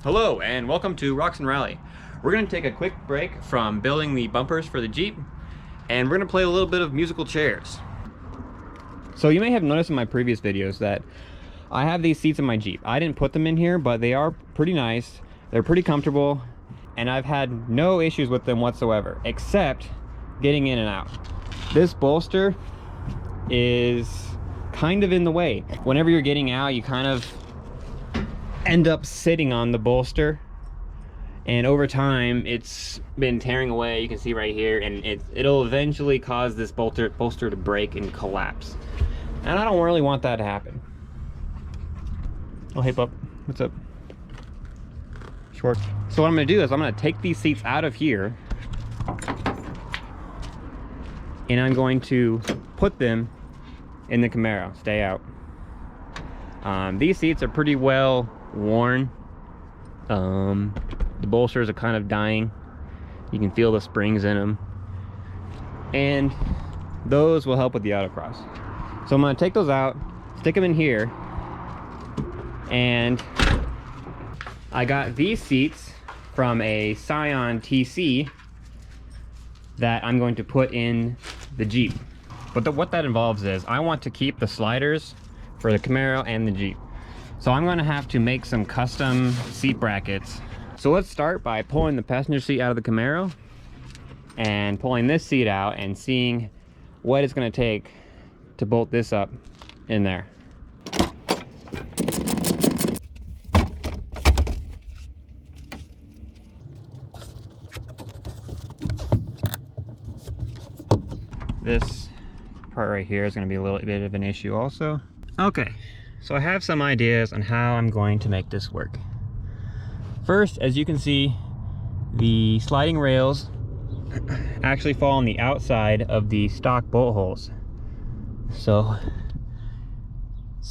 Hello and welcome to Rocks and Rally. We're going to take a quick break from building the bumpers for the Jeep and we're going to play a little bit of musical chairs. So you may have noticed in my previous videos that I have these seats in my Jeep. I didn't put them in here, but they are pretty nice. They're pretty comfortable and I've had no issues with them whatsoever, except getting in and out. This bolster is kind of in the way. Whenever you're getting out, you kind of end up sitting on the bolster, and over time it's been tearing away. You can see right here, and it'll eventually cause this bolster to break and collapse, and I don't really want that to happen. Oh, hey pup, what's up? Short. So what I'm gonna do is I'm gonna take these seats out of here and I'm going to put them in the Camaro. Stay out. These seats are pretty well worn. The bolsters are kind of dying. You can feel the springs in them, and those will help with the autocross. So I'm going to take those out, stick them in here, and I got these seats from a Scion TC that I'm going to put in the Jeep. But what that involves is I want to keep the sliders for the Camaro and the Jeep. So I'm gonna have to make some custom seat brackets. So let's start by pulling the passenger seat out of the Camaro and pulling this seat out and seeing what it's gonna take to bolt this up in there. This part right here is going to be a little bit of an issue also. Okay, so I have some ideas on how I'm going to make this work. First, as you can see, the sliding rails actually fall on the outside of the stock bolt holes. So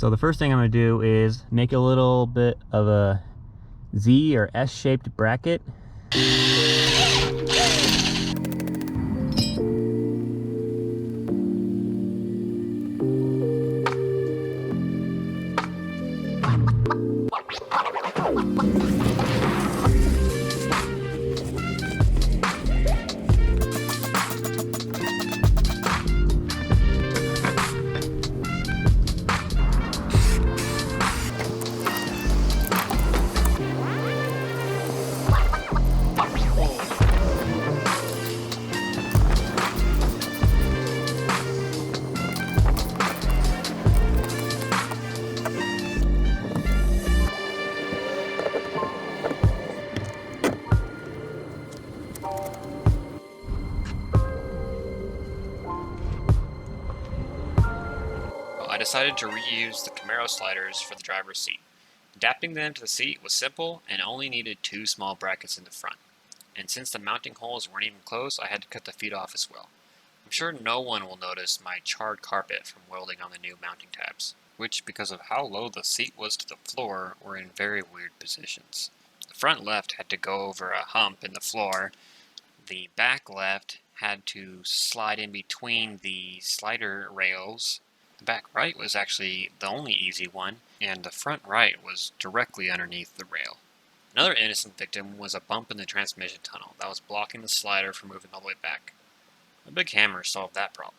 the first thing I'm going to do is make a little bit of a Z or S-shaped bracket. I decided to reuse the Camaro sliders for the driver's seat. Adapting them to the seat was simple and only needed 2 small brackets in the front. And since the mounting holes weren't even close, I had to cut the feet off as well. I'm sure no one will notice my charred carpet from welding on the new mounting tabs, which, because of how low the seat was to the floor, were in very weird positions. The front left had to go over a hump in the floor. The back left had to slide in between the slider rails. The back right was actually the only easy one, and the front right was directly underneath the rail. Another innocent victim was a bump in the transmission tunnel that was blocking the slider from moving all the way back. A big hammer solved that problem.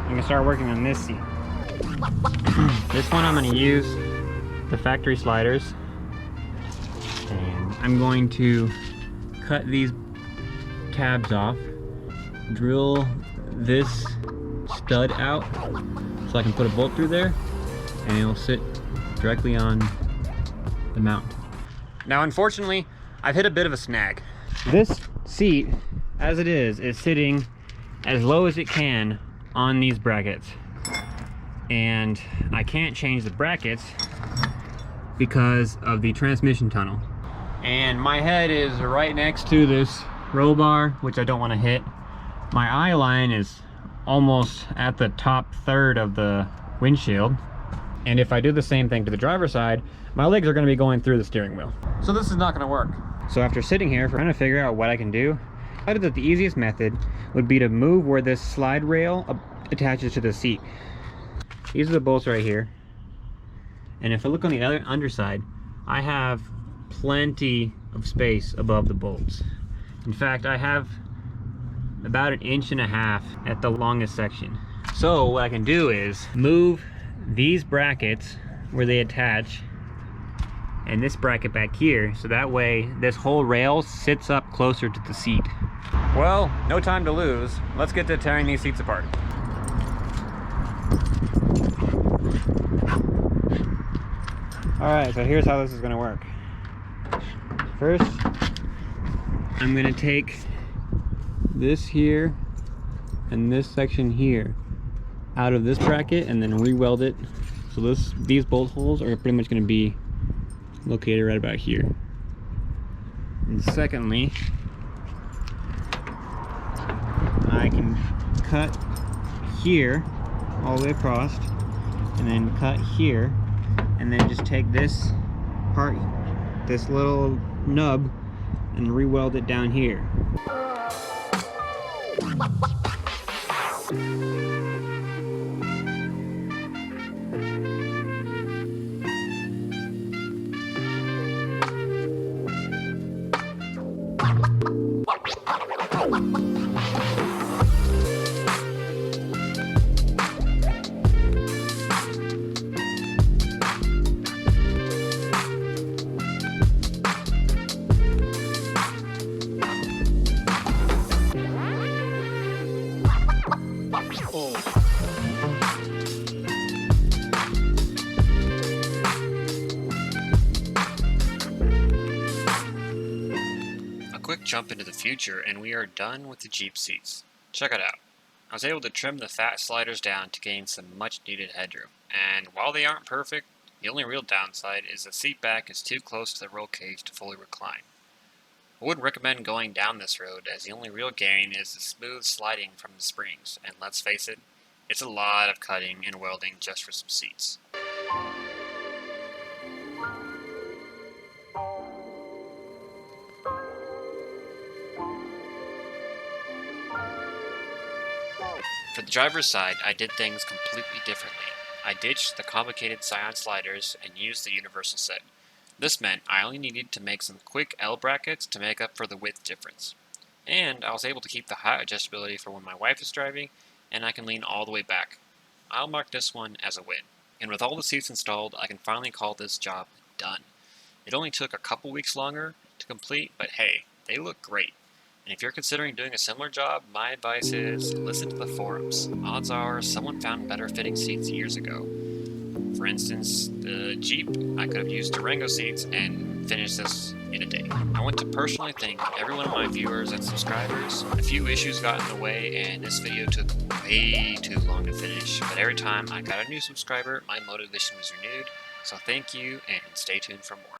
I'm gonna start working on this seat. This one I'm gonna use the factory sliders, and I'm going to cut these tabs off, drill this stud out so I can put a bolt through there, and it'll sit directly on the mount. Now unfortunately, I've hit a bit of a snag. This seat, as it is sitting as low as it can on these brackets, and I can't change the brackets because of the transmission tunnel, and my head is right next to this roll bar, which I don't want to hit. My eye line is almost at the top third of the windshield, And if I do the same thing to the driver's side, my legs are going to be going through the steering wheel. So this is not going to work. So after sitting here trying to figure out what I can do, I decided that the easiest method would be to move where this slide rail attaches to the seat. These are the bolts right here. And if I look on the other underside, I have plenty of space above the bolts. In fact, I have about 1.5 inches at the longest section. So what I can do is move these brackets where they attach and this bracket back here, so that way this whole rail sits up closer to the seat. Well, no time to lose. Let's get to tearing these seats apart. Alright, so here's how this is going to work. First, I'm going to take this here and this section here out of this bracket and then re-weld it. So these bolt holes are pretty much going to be located right about here. And secondly, I can cut here all the way across and then cut here and then just take this part, this little nub, and re-weld it down here. Quick jump into the future and we are done with the Jeep seats. Check it out. I was able to trim the fat sliders down to gain some much needed headroom, and while they aren't perfect, the only real downside is the seat back is too close to the roll cage to fully recline. I wouldn't recommend going down this road, as the only real gain is the smooth sliding from the springs, and let's face it, it's a lot of cutting and welding just for some seats. For the driver's side, I did things completely differently. I ditched the complicated Scion sliders and used the universal set. This meant I only needed to make some quick L brackets to make up for the width difference. And I was able to keep the height adjustability for when my wife is driving, and I can lean all the way back. I'll mark this one as a win. And with all the seats installed, I can finally call this job done. It only took a couple weeks longer to complete, but hey, they look great. And if you're considering doing a similar job, my advice is listen to the forums. Odds are someone found better fitting seats years ago. For instance, the Jeep, I could have used Durango seats and finished this in a day. I want to personally thank every one of my viewers and subscribers. A few issues got in the way and this video took way too long to finish, but every time I got a new subscriber, my motivation was renewed. So thank you and stay tuned for more.